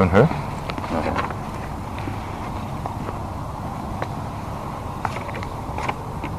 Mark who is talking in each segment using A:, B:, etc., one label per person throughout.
A: on her.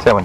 A: 7.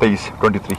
A: 23-23।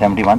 B: 71।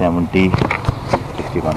B: 70, 61,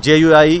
C: JUI,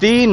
C: 3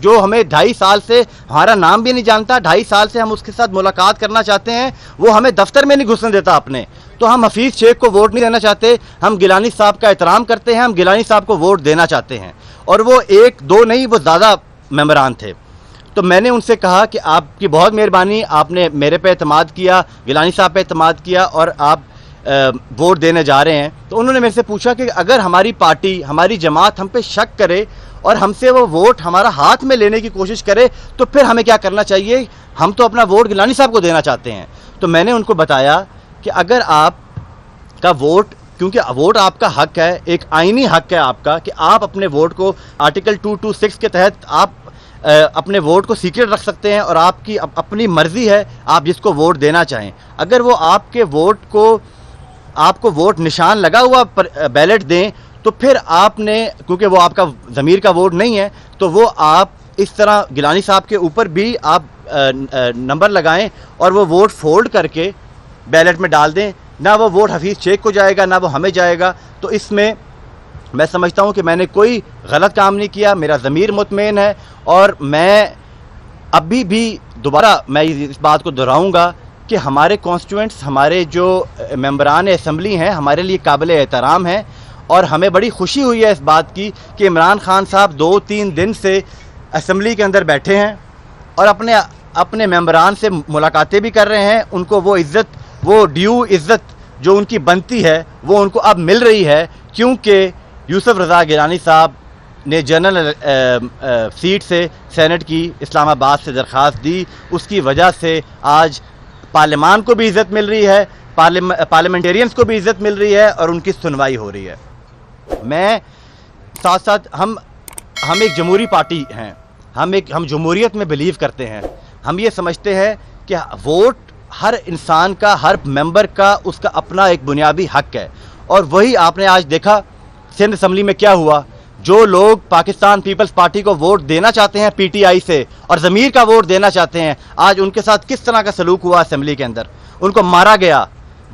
C: جو ہمیں 2.5 سال سے ہمارا نام بھی نہیں جانتا, 2.5 سال سے ہم اس کے ساتھ ملاقات کرنا چاہتے ہیں, وہ ہمیں دفتر میں نہیں گھسنے دیتا اپنے. تو ہم حفیظ شیخ کو ووٹ نہیں دینا چاہتے, ہم گیلانی صاحب کا احترام کرتے ہیں, ہم گیلانی صاحب کو ووٹ دینا چاہتے ہیں. اور وہ 1 2 نہیں, وہ زیادہ ممبران تھے. تو میں نے ان سے کہا کہ آپ کی بہت مہربانی, آپ نے میرے پہ اعتماد کیا, گیلانی صاحب پہ اعتماد کیا اور آپ ووٹ دینے جا رہے ہیں. تو انہوں نے میرے سے پوچھا کہ اگر ہماری پارٹی, ہماری جماعت ہم پہ شک کرے اور ہم سے وہ ووٹ ہمارا ہاتھ میں لینے کی کوشش کرے تو پھر ہمیں کیا کرنا چاہیے, ہم تو اپنا ووٹ گیلانی صاحب کو دینا چاہتے ہیں. تو میں نے ان کو بتایا کہ اگر آپ کا ووٹ, کیونکہ ووٹ آپ کا حق ہے, ایک آئینی حق ہے آپ کا کہ آپ اپنے ووٹ کو آرٹیکل 226 کے تحت آپ اپنے ووٹ کو سیکرٹ رکھ سکتے ہیں اور آپ کی اپنی مرضی ہے آپ جس کو ووٹ دینا چاہیں. اگر وہ آپ کے ووٹ کو, آپ کو ووٹ نشان لگا ہوا بیلٹ دیں تو پھر آپ نے, کیونکہ وہ آپ کا ضمیر کا ووٹ نہیں ہے, تو وہ آپ اس طرح گیلانی صاحب کے اوپر بھی آپ نمبر لگائیں اور وہ ووٹ فولڈ کر کے بیلٹ میں ڈال دیں. نہ وہ ووٹ حفیظ شیخ کو جائے گا نہ وہ ہمیں جائے گا. تو اس میں میں سمجھتا ہوں کہ میں نے کوئی غلط کام نہیں کیا, میرا ضمیر مطمئن ہے. اور میں ابھی بھی دوبارہ میں اس بات کو دہراؤں گا کہ ہمارے کانسٹیٹوئنٹس, ہمارے جو ممبران اسمبلی ہیں, ہمارے لیے قابل احترام ہیں. اور ہمیں بڑی خوشی ہوئی ہے اس بات کی کہ عمران خان صاحب 2-3 دن سے اسمبلی کے اندر بیٹھے ہیں اور اپنے ممبران سے ملاقاتیں بھی کر رہے ہیں. ان کو وہ عزت, وہ ڈیو عزت جو ان کی بنتی ہے وہ ان کو اب مل رہی ہے, کیونکہ یوسف رضا گیلانی صاحب نے جنرل سیٹ سے سینٹ کی اسلام آباد سے درخواست دی. اس کی وجہ سے آج پارلیمان کو بھی عزت مل رہی ہے, پارلیمنٹیرینز کو بھی عزت مل رہی ہے اور ان کی سنوائی ہو رہی ہے. میں ساتھ ساتھ ہم ایک جمہوری پارٹی ہیں, ہم جمہوریت میں بلیو کرتے ہیں. ہم یہ سمجھتے ہیں کہ ووٹ ہر انسان کا, ہر ممبر کا اس کا اپنا ایک بنیادی حق ہے. اور وہی آپ نے آج دیکھا سندھ اسمبلی میں کیا ہوا. جو لوگ پاکستان پیپلز پارٹی کو ووٹ دینا چاہتے ہیں پی ٹی آئی سے اور ضمیر کا ووٹ دینا چاہتے ہیں, آج ان کے ساتھ کس طرح کا سلوک ہوا اسمبلی کے اندر. ان کو مارا گیا,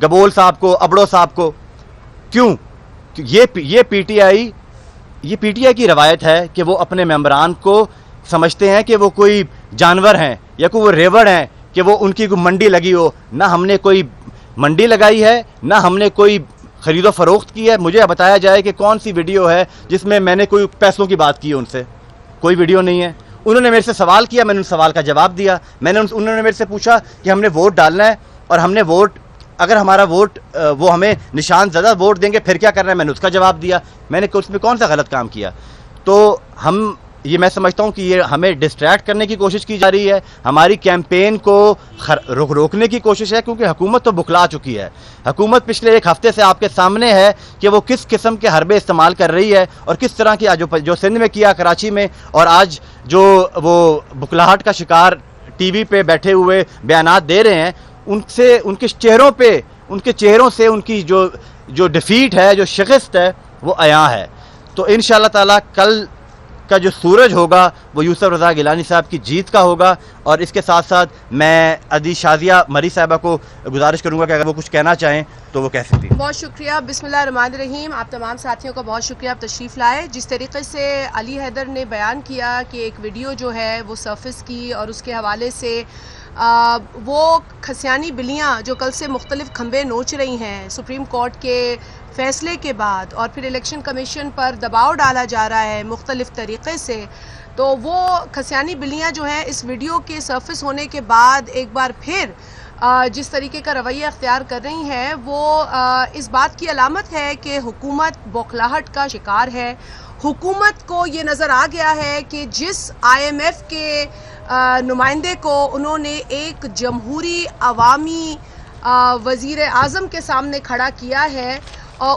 C: گبول صاحب کو, ابڑو صاحب کو. کیوں؟ یہ پی ٹی آئی کی روایت ہے کہ وہ اپنے ممبران کو سمجھتے ہیں کہ وہ کوئی جانور ہیں یا کوئی وہ ریوڑ ہیں کہ وہ ان کی کوئی منڈی لگی ہو. نہ ہم نے کوئی منڈی لگائی ہے, نہ ہم نے کوئی خرید و فروخت کی ہے. مجھے بتایا جائے کہ کون سی ویڈیو ہے جس میں میں نے کوئی پیسوں کی بات کی ہے ان سے. کوئی ویڈیو نہیں ہے. انہوں نے میرے سے سوال کیا, میں نے ان سوال کا جواب دیا. انہوں نے میرے سے پوچھا کہ ہم نے ووٹ ڈالنا ہے اور ہم نے ووٹ, اگر ہمارا ووٹ وہ ہمیں نشان زدہ ووٹ دیں گے پھر کیا کرنا ہے, میں نے اس کا جواب دیا. میں نے اس میں کون سا غلط کام کیا؟ تو میں سمجھتا ہوں کہ یہ ہمیں ڈسٹریکٹ کرنے کی کوشش کی جا رہی ہے, ہماری کیمپین کو روکنے کی کوشش ہے, کیونکہ حکومت تو بکلا چکی ہے. حکومت پچھلے 1 ہفتے سے آپ کے سامنے ہے کہ وہ کس قسم کے حربے استعمال کر رہی ہے اور کس طرح کی جو سندھ میں کیا, کراچی میں, اور آج جو وہ بکلاہٹ کا شکار ٹی وی پہ بیٹھے ہوئے بیانات دے رہے ہیں, ان کے چہروں سے ان کی جو ڈیفیٹ ہے, جو شکست ہے, وہ عیاں ہے. تو انشاءاللہ تعالیٰ کل کا جو سورج ہوگا وہ یوسف رضا گیلانی صاحب کی جیت کا ہوگا. اور اس کے ساتھ ساتھ میں عزیز شازیہ مری صاحبہ کو گزارش کروں گا کہ اگر وہ کچھ کہنا چاہیں تو وہ کہہ سکتی ہیں.
D: بہت شکریہ. بسم اللہ الرحمن الرحیم. آپ تمام ساتھیوں کا بہت شکریہ, آپ تشریف لائے. جس طریقے سے علی حیدر نے بیان کیا کہ ایک ویڈیو جو ہے وہ سرفس کی اور اس کے حوالے سے وہ کھسیانی بلیاں جو کل سے مختلف کھمبے نوچ رہی ہیں سپریم کورٹ کے فیصلے کے بعد, اور پھر الیکشن کمیشن پر دباؤ ڈالا جا رہا ہے مختلف طریقے سے, تو وہ کھسیانی بلیاں جو ہیں اس ویڈیو کے سرفس ہونے کے بعد ایک بار پھر جس طریقے کا رویہ اختیار کر رہی ہیں وہ اس بات کی علامت ہے کہ حکومت بوکھلاہٹ کا شکار ہے. حکومت کو یہ نظر آ گیا ہے کہ جس IMF کے نمائندے کو انہوں نے ایک جمہوری عوامی وزیر اعظم کے سامنے کھڑا کیا ہے,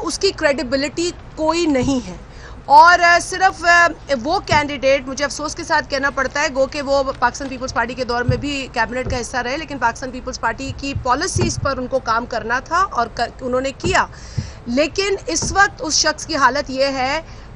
D: اس کی کریڈیبلٹی کوئی نہیں ہے. اور صرف وہ کینڈیڈیٹ, مجھے افسوس کے ساتھ کہنا پڑتا ہے, گو کہ وہ پاکستان پیپلز پارٹی کے دور میں بھی کیبنٹ کا حصہ رہے, لیکن پاکستان پیپلز پارٹی کی پالیسیز پر ان کو کام کرنا تھا اور انہوں نے کیا. لیکن اس وقت اس شخص کی حالت یہ ہے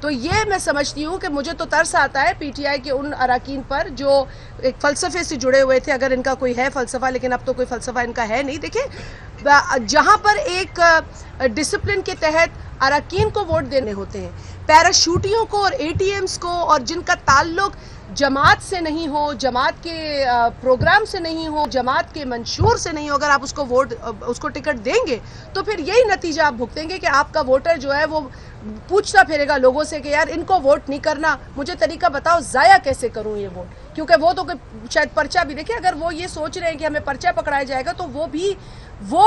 D: تو یہ میں سمجھتی ہوں کہ مجھے تو ترس آتا ہے پی ٹی آئی کے ان اراکین پر جو ایک فلسفے سے جڑے ہوئے تھے، اگر ان کا کوئی ہے فلسفہ، لیکن اب تو کوئی فلسفہ ان کا ہے نہیں. دیکھیں جہاں پر ایک ڈسپلن کے تحت اراکین کو ووٹ دینے ہوتے ہیں، پیراشوٹیوں کو اور اے ٹی ایمز کو، اور جن کا تعلق جماعت سے نہیں ہو، جماعت کے پروگرام سے نہیں ہو، جماعت کے منشور سے نہیں ہو، اگر آپ اس کو ٹکٹ دیں گے تو پھر یہی نتیجہ آپ بھگتیں گے کہ آپ کا ووٹر جو ہے وہ پوچھتا پھرے گا لوگوں سے کہ یار ان کو ووٹ نہیں کرنا، مجھے طریقہ بتاؤ ضائع کیسے کروں یہ ووٹ. کیونکہ وہ تو شاید پرچہ بھی دیکھیں، اگر وہ یہ سوچ رہے ہیں کہ ہمیں پرچہ پکڑایا جائے گا تو وہ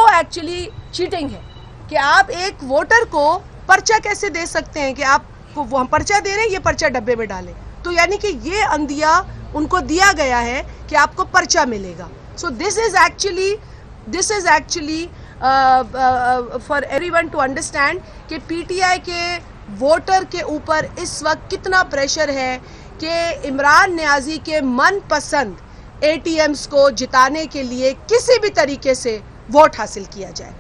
D: ایکچولی چیٹنگ ہے کہ آپ ایک ووٹر کو پرچہ کیسے دے سکتے ہیں کہ آپ کو وہ ہم پرچہ دے رہے ہیں، یہ پرچہ ڈبے میں ڈالیں. تو یعنی کہ یہ اندیا ان کو دیا گیا ہے کہ آپ کو پرچہ ملے گا. So this is actually for everyone to ٹو انڈرسٹینڈ کہ پی ٹی آئی کے ووٹر کے اوپر اس وقت کتنا پریشر ہے کہ عمران نیازی کے من پسند اے ٹی ایمز کو جتانے کے لیے کسی بھی طریقے سے ووٹ حاصل کیا جائے.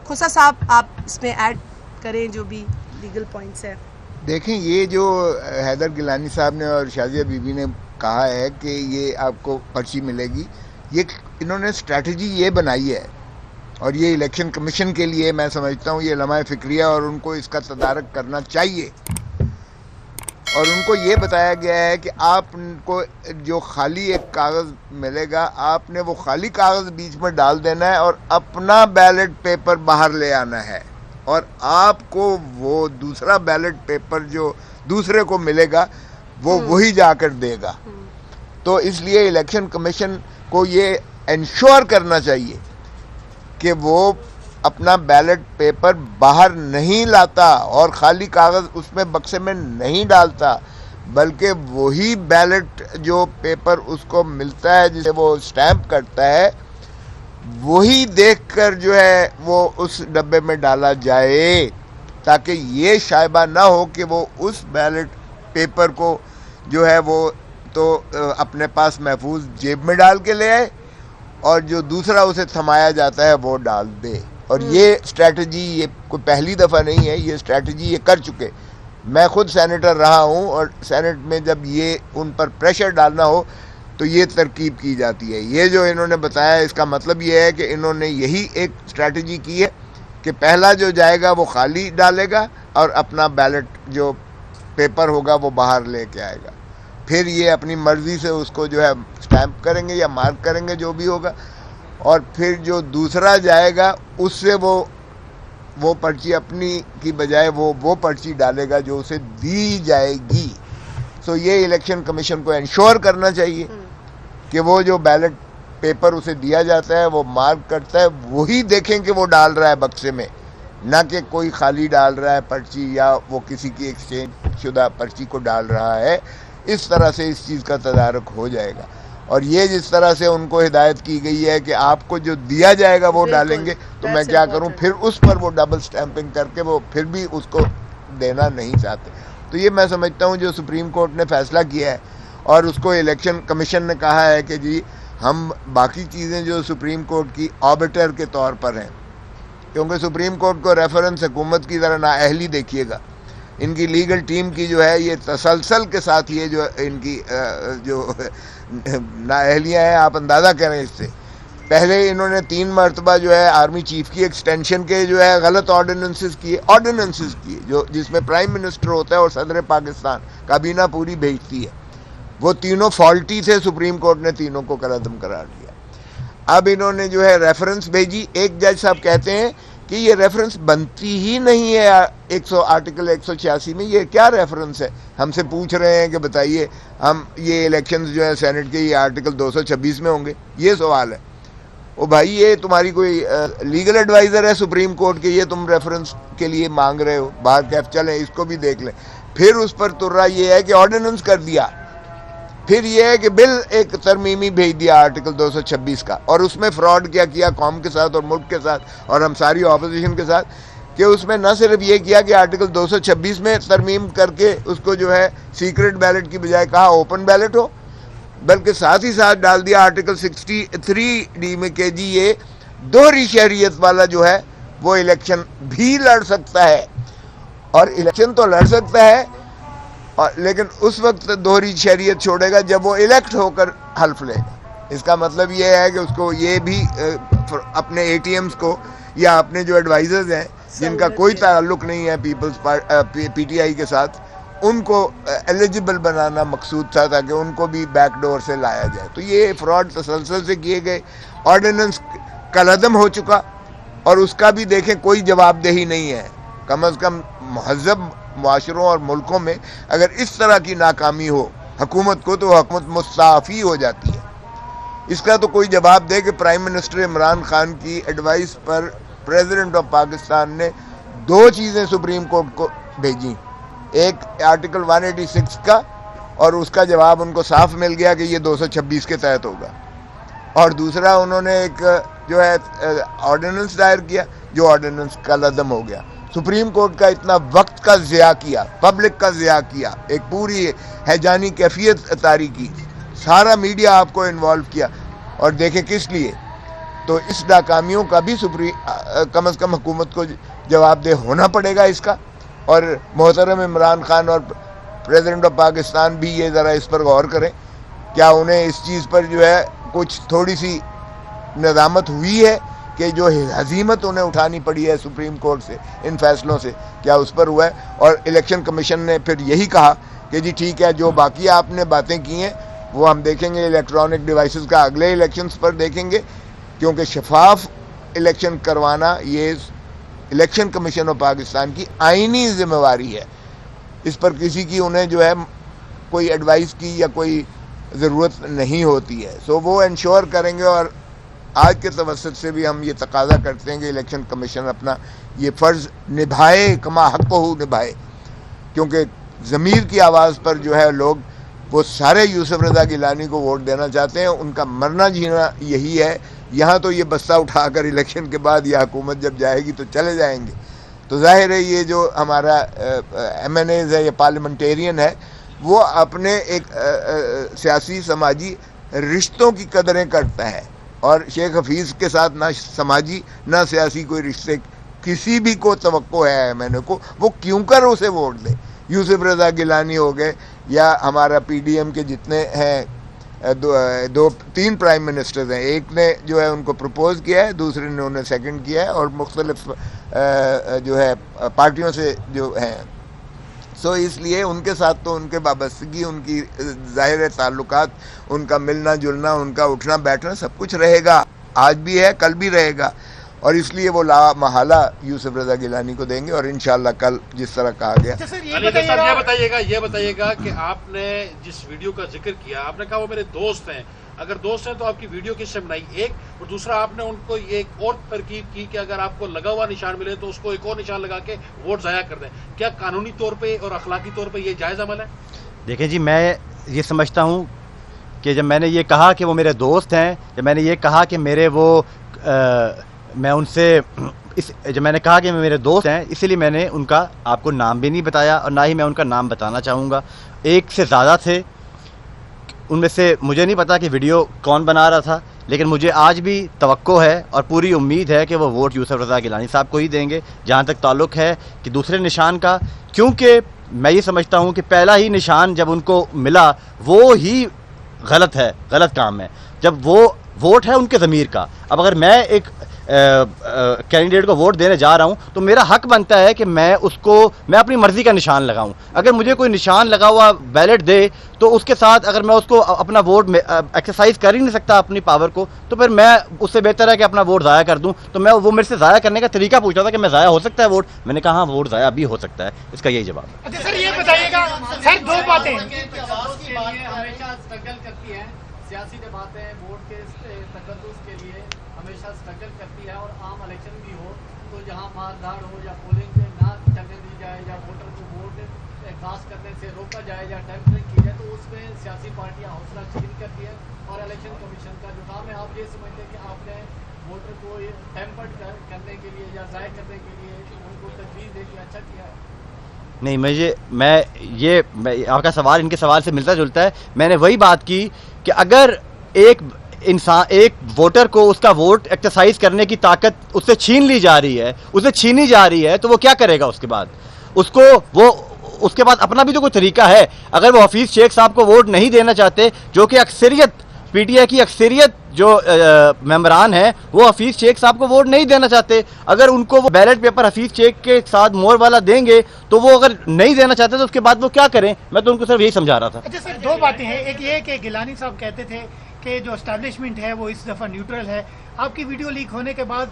D: کھوسا صاحب آپ اس میں ایڈ کریں جو بھی لیگل پوائنٹس ہیں.
E: دیکھیں یہ جو حیدر گیلانی صاحب نے اور شازیہ بی بی نے کہا ہے کہ یہ آپ کو پرچی ملے گی، یہ انہوں نے اسٹریٹجی یہ بنائی ہے، اور یہ الیکشن کمیشن کے لیے میں سمجھتا ہوں یہ لمحہ فکریہ اور ان کو اس کا تدارک کرنا چاہیے. اور ان کو یہ بتایا گیا ہے کہ آپ کو جو خالی ایک کاغذ ملے گا، آپ نے وہ خالی کاغذ بیچ میں ڈال دینا ہے اور اپنا بیلٹ پیپر باہر لے آنا ہے، اور آپ کو وہ دوسرا بیلٹ پیپر جو دوسرے کو ملے گا وہ وہی جا کر دے گا. تو اس لیے الیکشن کمیشن کو یہ انشور کرنا چاہیے کہ وہ اپنا بیلٹ پیپر باہر نہیں لاتا اور خالی کاغذ اس میں بکسے میں نہیں ڈالتا، بلکہ وہی بیلٹ جو پیپر اس کو ملتا ہے جسے وہ اسٹیمپ کرتا ہے، وہی دیکھ کر جو ہے وہ اس ڈبے میں ڈالا جائے، تاکہ یہ شائبہ نہ ہو کہ وہ اس بیلٹ پیپر کو جو ہے وہ تو اپنے پاس محفوظ جیب میں ڈال کے لے آئے اور جو دوسرا اسے تھمایا جاتا ہے وہ ڈال دے. اور یہ اسٹریٹجی یہ کوئی پہلی دفعہ نہیں ہے، یہ اسٹریٹجی یہ کر چکے. میں خود سینیٹر رہا ہوں اور سینٹ میں جب یہ ان پر پریشر ڈالنا ہو تو یہ ترکیب کی جاتی ہے. یہ جو انہوں نے بتایا اس کا مطلب یہ ہے کہ انہوں نے یہی ایک اسٹریٹجی کی ہے کہ پہلا جو جائے گا وہ خالی ڈالے گا اور اپنا بیلٹ جو پیپر ہوگا وہ باہر لے کے آئے گا. پھر یہ اپنی مرضی سے اس کو جو ہے اسٹیمپ کریں گے یا مارک کریں گے جو بھی ہوگا، اور پھر جو دوسرا جائے گا اس سے وہ پرچی اپنی کی بجائے وہ پرچی ڈالے گا جو اسے دی جائے گی. سو یہ الیکشن کمیشن کو انشور کرنا چاہیے کہ وہ جو بیلٹ پیپر اسے دیا جاتا ہے وہ مارک کرتا ہے، وہی دیکھیں کہ وہ ڈال رہا ہے بکسے میں، نہ کہ کوئی خالی ڈال رہا ہے پرچی یا وہ کسی کی ایکسچینج شدہ پرچی کو ڈال رہا ہے. اس طرح سے اس چیز کا تدارک ہو جائے گا. اور یہ جس طرح سے ان کو ہدایت کی گئی ہے کہ آپ کو جو دیا جائے گا وہ ڈالیں گے، تو میں کیا کروں، پھر اس پر وہ ڈبل سٹیمپنگ کر کے وہ پھر بھی اس کو دینا نہیں چاہتے. تو یہ میں سمجھتا ہوں جو سپریم کورٹ نے فیصلہ کیا ہے اور اس کو الیکشن کمیشن نے کہا ہے کہ جی ہم باقی چیزیں جو سپریم کورٹ کی آبیٹر کے طور پر ہیں، کیونکہ سپریم کورٹ کو ریفرنس حکومت کی ذرا نااہلی دیکھیے گا. ان کی لیگل ٹیم کی جو ہے یہ تسلسل کے ساتھ یہ جو ان کی جو نااہلیاں ہیں آپ اندازہ کریں اس سے. پہلے انہوں نے 3 مرتبہ جو ہے آرمی چیف کی ایکسٹینشن کے جو ہے غلط آرڈیننسز کیے جو جس میں پرائم منسٹر ہوتا ہے اور صدر پاکستان کابینہ پوری بھیجتی ہے. وہ تینوں فالٹی تھے، سپریم کورٹ نے تینوں کو قلعدم قرار دیا. اب انہوں نے جو ہے ریفرنس بھیجی. ایک جج صاحب کہتے ہیں کہ یہ ریفرنس بنتی ہی نہیں ہے آرٹیکل 186 میں. یہ کیا ریفرنس ہے؟ ہم سے پوچھ رہے ہیں کہ بتائیے ہم یہ الیکشنز جو ہے سینٹ کے یہ آرٹیکل 226 میں ہوں گے؟ یہ سوال ہے. او بھائی یہ تمہاری کوئی لیگل ایڈوائزر ہے سپریم کورٹ کے، یہ تم ریفرنس کے لیے مانگ رہے ہو؟ باہر کیف چلیں اس کو بھی دیکھ لیں. پھر اس پر ترا یہ ہے کہ آرڈیننس کر دیا. پھر یہ ہے کہ بل ایک ترمیمی بھیج دیا آرٹیکل 226 کا، اور اس میں فراڈ کیا قوم کے ساتھ اور ملک کے ساتھ اور ہم ساری اپوزیشن کے ساتھ، کہ اس میں نہ صرف یہ کیا کہ آرٹیکل 226 میں ترمیم کر کے اس کو جو ہے سیکرٹ بیلٹ کی بجائے کہا اوپن بیلٹ ہو، بلکہ ساتھ ہی ساتھ ڈال دیا آرٹیکل 63D میں کہ جی یہ دوہری شہریت والا جو ہے وہ الیکشن بھی لڑ سکتا ہے. اور الیکشن تو لڑ سکتا ہے لیکن اس وقت دوہری شہریت چھوڑے گا جب وہ الیکٹ ہو کر حلف لے گا. اس کا مطلب یہ ہے کہ اس کو یہ بھی اپنے اے ٹی ایمز کو یا اپنے جو ایڈوائزرز ہیں جن کا کوئی تعلق نہیں ہے پی ٹی آئی کے ساتھ, ان کو ایلیجبل بنانا مقصود تھا تاکہ ان کو بھی بیک ڈور سے لایا جائے. تو یہ فراڈ تسلسل سے کیے گئے. آرڈیننس کالعدم ہو چکا اور اس کا بھی دیکھیں کوئی جواب دہی نہیں ہے. کم از کم مہذب معاشروں اور ملکوں میں اگر اس طرح کی ناکامی ہو حکومت کو تو حکومت مستعفی ہو جاتی ہے. اس کا تو کوئی جواب دے کہ پرائم منسٹر عمران خان کی advice per president of Pakistan نے 2 چیزیں سپریم کورٹ کو بھیجیں. ایک آرٹیکل 186 کا, اور اس کا جواب ان کو صاف مل گیا کہ یہ 226 کے تحت ہوگا. اور دوسرا انہوں نے ایک جو ہے آرڈیننس دائر کیا جو آرڈیننس کالعدم ہو گیا. سپریم کورٹ کا اتنا وقت کا ضیاع کیا, پبلک کا ضیاع کیا, ایک پوری ہیجانی کیفیت طاری کی, سارا میڈیا آپ کو انوالو کیا, اور دیکھیں کس لیے. تو اس ناکامیوں کا بھی کم از کم حکومت کو جواب دہ ہونا پڑے گا اس کا. اور محترم عمران خان اور پریزیڈنٹ آف پاکستان بھی یہ ذرا اس پر غور کریں, کیا انہیں اس چیز پر جو ہے کچھ تھوڑی سی ندامت ہوئی ہے کہ جو ہزیمت انہیں اٹھانی پڑی ہے سپریم کورٹ سے ان فیصلوں سے, کیا اس پر ہوا ہے؟ اور الیکشن کمیشن نے پھر یہی کہا کہ جی ٹھیک ہے, جو باقی آپ نے باتیں کی ہیں وہ ہم دیکھیں گے الیکٹرانک ڈیوائسز کا اگلے الیکشنز پر دیکھیں گے, کیونکہ شفاف الیکشن کروانا یہ الیکشن کمیشن آف پاکستان کی آئینی ذمہ داری ہے. اس پر کسی کی انہیں جو ہے کوئی ایڈوائس کی یا کوئی ضرورت نہیں ہوتی ہے. سو وہ انشور کریں گے, اور آج کے توسط سے بھی ہم یہ تقاضا کرتے ہیں کہ الیکشن کمیشن اپنا یہ فرض نبھائے, کما حق ہو نبھائے, کیونکہ ضمیر کی آواز پر جو ہے لوگ وہ سارے یوسف رضا گیلانی کو ووٹ دینا چاہتے ہیں. ان کا مرنا جینا یہی ہے. یہاں تو یہ بستہ اٹھا کر الیکشن کے بعد یہ حکومت جب جائے گی تو چلے جائیں گے. تو ظاہر ہے یہ جو ہمارا ایم این ایز ہے یا پارلیمنٹیرین ہے وہ اپنے ایک سیاسی سماجی رشتوں کی قدریں کرتا ہے, اور شیخ حفیظ کے ساتھ نہ سماجی نہ سیاسی کوئی رشتے کسی بھی کو توقع ہے ایم این اے کو, وہ کیوں کر اسے ووٹ دے. یوسف رضا گیلانی ہو گئے یا ہمارا پی ڈی ایم کے جتنے ہیں 2-3 پرائم منسٹرز ہیں, ایک نے جو ہے ان کو پروپوز کیا ہے, دوسرے نے انہیں سیکنڈ کیا ہے, اور مختلف جو ہے پارٹیوں سے جو ہیں. سو اس لیے ان کے ساتھ تو ان کے وابستگی, ان کی ظاہر تعلقات, ان کا ملنا جلنا, ان کا اٹھنا بیٹھنا سب کچھ رہے گا, آج بھی ہے کل بھی رہے گا. اور اس لیے وہ لا محالہ یوسف رضا گیلانی کو دیں گے, اور انشاءاللہ کل جس طرح کہا گیا.
F: یہ بتائیے گا کہ آپ نے جس ویڈیو کا ذکر کیا, آپ نے کہا وہ میرے دوست ہیں, اگر دوست ہیں تو آپ کی ویڈیو کس سے بنائی, ایک, اور دوسرا آپ نے ان کو ایک اور ترکیب کی کہ اگر آپ کو لگا ہوا نشان ملے تو اس کو ایک اور نشان لگا کے ووٹ ضائع کر دیں. کیا قانونی طور پہ اور اخلاقی طور پہ یہ جائز عمل ہے؟ دیکھیں
C: جی, میں یہ سمجھتا ہوں کہ جب میں نے یہ کہا کہ وہ میرے دوست ہیں, جب میں نے یہ کہا کہ میرے وہ میں ان سے جب میں نے کہا کہ میرے دوست ہیں, اسی لیے میں نے ان کا آپ کو نام بھی نہیں بتایا, اور نہ ہی میں ان کا نام بتانا چاہوں گا. ایک سے زیادہ تھے, ان میں سے مجھے نہیں پتا کہ ویڈیو کون بنا رہا تھا, لیکن مجھے آج بھی توقع ہے اور پوری امید ہے کہ وہ ووٹ یوسف رضا گیلانی صاحب کو ہی دیں گے. جہاں تک تعلق ہے کہ دوسرے نشان کا, کیونکہ میں یہ سمجھتا ہوں کہ پہلا ہی نشان جب ان کو ملا وہ ہی غلط ہے, غلط کام ہے. جب وہ ووٹ ہے ان کے ضمیر کا, اب اگر میں ایک کینڈیڈیٹ کو ووٹ دینے جا رہا ہوں تو میرا حق بنتا ہے کہ میں اپنی مرضی کا نشان لگاؤں. اگر مجھے کوئی نشان لگا ہوا بیلٹ دے تو اس کے ساتھ اگر میں اس کو اپنا ووٹ ایکسرسائز کر ہی نہیں سکتا اپنی پاور کو, تو پھر میں اس سے بہتر ہے کہ اپنا ووٹ ضائع کر دوں. تو میں وہ میرے سے ضائع کرنے کا طریقہ پوچھا تھا کہ میں ضائع ہو سکتا ہے ووٹ, میں نے کہا ہاں ووٹ ضائع بھی ہو سکتا ہے. اس کا یہی جواب ہے.
G: سر یہ بتائیے گا, سر 2 باتیں
H: ہمیشہ اسٹرگل کرتی ہیں, سیاسی جماعتیں ووٹ کے تقدس کے لیے ہمیشہ اسٹرگل کرتی ہے, اور عام الیکشن بھی ہو تو جہاں مار دھاڑ ہو یا پولنگ نہ چلنے دی جائے یا ووٹر کو ووٹ کاسٹ کرنے سے روکا جائے یا ٹیمپرنگ کی جائے, تو اس میں سیاسی پارٹیاں حوصلہ چھین کرتی ہیں. اور الیکشن کمیشن کا جو کام ہے, آپ یہ سمجھتے ہیں کہ آپ نے ووٹر کو ٹیمپرڈ کرنے کے لیے یا ضائع کرنے کے لیے ان کو تجویز دے کے اچھا کیا ہے؟
C: نہیں, میں آپ کا سوال ان کے سوال سے ملتا جلتا ہے. میں نے وہی بات کی کہ اگر ایک ووٹر کو اس کا ووٹ ایکسرسائز کرنے کی طاقت اس سے چھین لی جا رہی ہے, اسے چھینی جا رہی ہے, تو وہ کیا کرے گا اس کے بعد؟ اس کو وہ اس کے بعد اپنا بھی تو کوئی طریقہ ہے. اگر وہ حفیظ شیخ صاحب کو ووٹ نہیں دینا چاہتے, جو کہ اکثریت پی ٹی آئی کی اکثریت جو ممبران ہیں وہ حفیظ شیخ صاحب کو ووٹ نہیں دینا چاہتے, اگر ان کو وہ بیلٹ پیپر حفیظ شیخ کے ساتھ مور والا دیں گے تو وہ اگر نہیں دینا چاہتے تو اس کے بعد وہ کیا کریں. میں تو ان کو صرف یہی سمجھا رہا تھا.
G: اچھا سر, دو باتیں ہیں. ایک یہ کہ گیلانی صاحب کہتے تھے کہ جو اسٹیبلشمنٹ ہے وہ اس دفعہ نیوٹرل ہے. آپ کی ویڈیو لیک ہونے کے بعد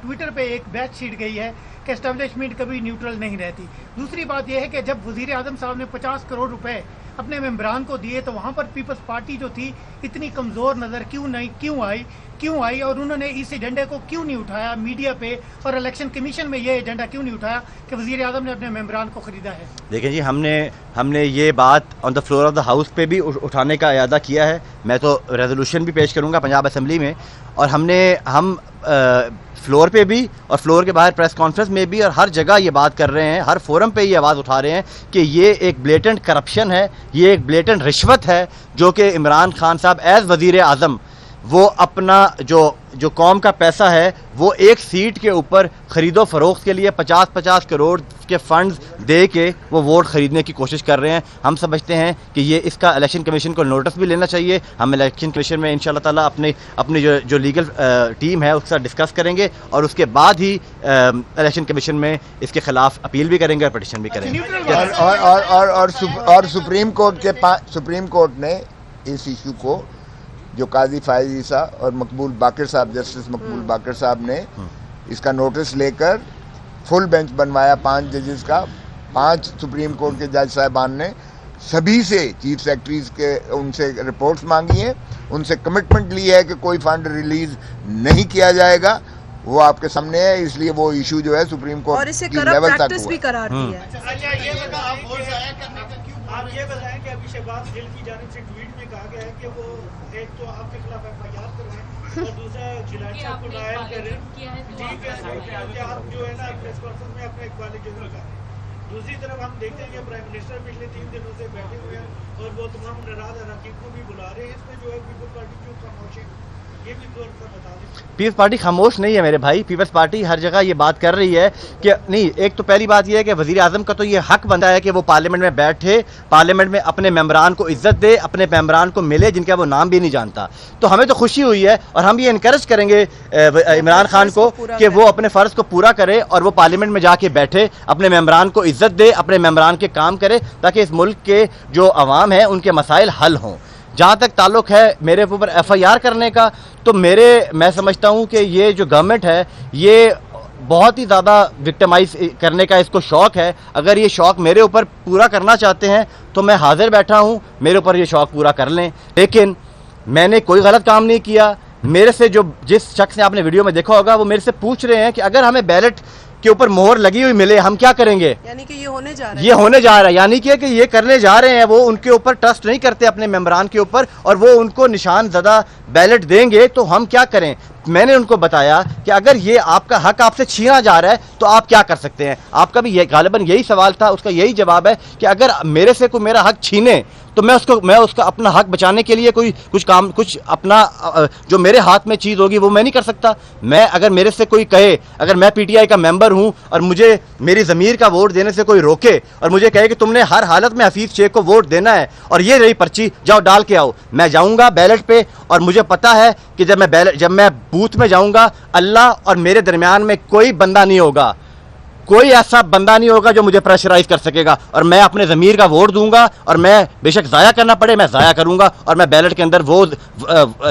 G: ٹویٹر پہ ایک بیچ شیٹ گئی ہے کہ اسٹیبلشمنٹ کبھی نیوٹرل نہیں رہتی. دوسری بات یہ ہے کہ جب وزیر اعظم صاحب نے 50 کروڑ روپے اپنے ممبران کو دیے تو وہاں پر پیپلز پارٹی جو تھی اتنی کمزور نظر کیوں آئی اور انہوں نے اس ایجنڈے کو کیوں نہیں اٹھایا میڈیا پہ, اور الیکشن کمیشن میں یہ ایجنڈا کیوں نہیں اٹھایا کہ وزیر اعظم نے اپنے ممبران کو خریدا ہے.
C: دیکھیں جی, ہم نے یہ بات on the floor of the house پہ بھی اٹھانے کا ارادہ کیا ہے. میں تو ریزولوشن بھی پیش کروں گا پنجاب اسمبلی میں, اور ہم فلور پہ بھی اور فلور کے باہر پریس کانفرنس میں بھی اور ہر جگہ یہ بات کر رہے ہیں, ہر فورم پہ یہ آواز اٹھا رہے ہیں کہ یہ ایک بلیٹنٹ کرپشن ہے, یہ ایک بلیٹنٹ رشوت ہے جو کہ عمران خان صاحب ایز وزیر اعظم وہ اپنا جو قوم کا پیسہ ہے وہ ایک سیٹ کے اوپر خرید و فروخت کے لیے 50 کروڑ کے فنڈز دے کے وہ ووٹ خریدنے کی کوشش کر رہے ہیں. ہم سمجھتے ہیں کہ یہ اس کا الیکشن کمیشن کو نوٹس بھی لینا چاہیے. ہم الیکشن کمیشن میں انشاءاللہ تعالیٰ اپنی جو لیگل ٹیم ہے اس کا ڈسکس کریں گے, اور اس کے بعد ہی الیکشن کمیشن میں اس کے خلاف اپیل بھی کریں گے اور پٹیشن بھی کریں گے.
E: اور سپریم کورٹ نے اس ایشو کو جو قاضی فائز عیسیٰ اور مقبول باقر صاحب, جسٹس مقبول باقر صاحب نے اس کا نوٹس لے کر فل بینچ بنوایا 5 ججز کا. 5 سپریم کورٹ کے جج صاحبان نے سبھی سے چیف سیکرٹریز کے ان سے رپورٹس مانگی ہیں, ان سے کمٹمنٹ لی ہے کہ کوئی فنڈ ریلیز نہیں کیا جائے گا. وہ آپ کے سامنے ہے, اس لیے وہ ایشو جو ہے سپریم کورٹ کی لیول تک ہوا.
H: آپ یہ بتائیں کہ ابھی شہباز گل کی جانب سے ٹویٹ میں کہا گیا ہے کہ وہ ایک تو آپ کے خلاف ایف آئی آر کروائیں اور دوسرا گیلانی صاحب کو نائب کریں. ٹھیک ہے کہ آپ جو ہے نا پریس کانفرنس میں اپنا ایکوالائزر کریں. دوسری طرف ہم دیکھتے ہیں کہ پرائم منسٹر پچھلے 3 دنوں سے بیٹھے ہوئے ہیں اور وہ تمام ناراض اراکین کو بھی بلا رہے ہیں. اس میں جو ہے پیپلز پارٹی کیوں خاموش ہے, یہ بھی طور پر بتا دیں.
C: پیپلز پارٹی خاموش نہیں ہے میرے بھائی. پیپلز پارٹی ہر جگہ یہ بات کر رہی ہے کہ نہیں, ایک تو پہلی بات یہ ہے کہ وزیر اعظم کا تو یہ حق بنتا ہے کہ وہ پارلیمنٹ میں بیٹھے, پارلیمنٹ میں اپنے ممبران کو عزت دے, اپنے ممبران کو ملے جن کا وہ نام بھی نہیں جانتا. تو ہمیں تو خوشی ہوئی ہے اور ہم یہ انکریج کریں گے عمران خان کو کہ وہ اپنے فرض کو پورا کرے اور وہ پارلیمنٹ میں جا کے بیٹھے, اپنے ممبران کو عزت دے, اپنے ممبران کے کام کرے تاکہ اس ملک کے جو عوام ہیں ان کے مسائل حل ہوں. جہاں تک تعلق ہے میرے اوپر ایف آئی آر کرنے کا, تو میں سمجھتا ہوں کہ یہ جو گورنمنٹ ہے یہ بہت ہی زیادہ وکٹمائز کرنے کا اس کو شوق ہے. اگر یہ شوق میرے اوپر پورا کرنا چاہتے ہیں تو میں حاضر بیٹھا ہوں, میرے اوپر یہ شوق پورا کر لیں. لیکن میں نے کوئی غلط کام نہیں کیا. میرے سے جس شخص نے آپ نے ویڈیو میں دیکھا ہوگا وہ میرے سے پوچھ رہے ہیں کہ اگر ہمیں بیلٹ کے اوپر مہر لگی ہوئی ملے ہم کیا کریں گے.
D: یعنی کہ یہ ہونے جا رہا ہے
C: یعنی کہ یہ کرنے جا رہے ہیں. وہ ان کے اوپر ٹرسٹ نہیں کرتے اپنے ممبران کے اوپر, اور وہ ان کو نشان زدہ بیلٹ دیں گے تو ہم کیا کریں. میں نے ان کو بتایا کہ اگر یہ آپ کا حق آپ سے چھینا جا رہا ہے تو آپ کیا کر سکتے ہیں. آپ کا بھی غالباً یہی سوال تھا, اس کا یہی جواب ہے کہ اگر میرے سے کوئی میرا حق چھینے تو میں اس کا اپنا حق بچانے کے لیے کچھ اپنا جو میرے ہاتھ میں چیز ہوگی وہ میں نہیں کر سکتا. اگر میرے سے کوئی کہے, اگر میں پی ٹی آئی کا ممبر ہوں اور مجھے میری ضمیر کا ووٹ دینے سے کوئی روکے اور مجھے کہے کہ تم نے ہر حالت میں حفیظ شیخ کو ووٹ دینا ہے اور یہ رہی پرچی, جاؤ ڈال کے آؤ, میں جاؤں گا بیلٹ پہ. اور مجھے پتا ہے کہ جب میں بوتھ میں جاؤں گا اللہ اور میرے درمیان میں کوئی بندہ نہیں ہوگا, کوئی ایسا بندہ نہیں ہوگا جو مجھے پریشرائز کر سکے گا, اور میں اپنے ضمیر کا ووٹ دوں گا. اور میں بے شک ضائع کرنا پڑے میں ضائع کروں گا, اور میں بیلٹ کے اندر وہ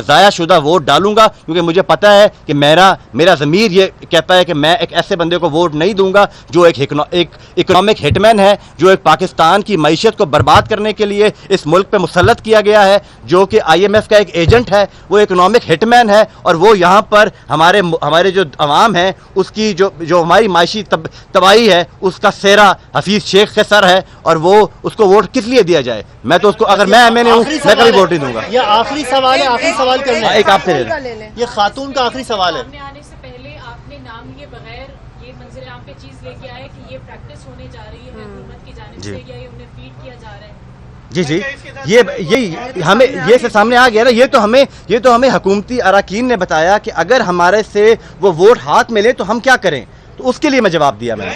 C: ضائع شدہ ووٹ ڈالوں گا, کیونکہ مجھے پتہ ہے کہ میرا ضمیر یہ کہتا ہے کہ میں ایک ایسے بندے کو ووٹ نہیں دوں گا جو ایک اکنامک ہٹ مین ہے, جو ایک پاکستان کی معیشت کو برباد کرنے کے لیے اس ملک پہ مسلط کیا گیا ہے, جو کہ آئی ایم ایف کا ایک ایجنٹ ہے. وہ اکنامک ہٹ مین ہے اور وہ یہاں پر ہمارے جو عوام ہیں اس کی جو ہماری معاشی تباہی ہے اس کا سہرا حفیظ شیخ کے سر ہے, اور وہ اس کو ووٹ کس لیے دیا جائے. میں تو اس کو, اگر میں ایم این اے ہوں میں کبھی ووٹ نہیں دوں گا.
I: یہ آخری سوال ہے, آخری سوال کرنا ہے,
C: ایک آپ سے لے لیں.
I: یہ خاتون کا آخری سوال ہے.
J: آنے سے پہلے آپ نے نام لیے بغیر یہ منظر عام پہ چیز لے کے آئے کہ یہ پریکٹس ہونے جا رہی ہے حکومت کی جانب سے, یا یہ انہیں فیڈ کیا جا رہا ہے.
C: جی یہ ہمیں یہ سامنے آ گیا نا. یہ تو ہمیں حکومتی اراکین نے بتایا کہ اگر ہمارے سے وہ ووٹ ہاتھ میں لے تو ہم کیا کریں, تو اس کے لیے میں جواب دیا. میں نے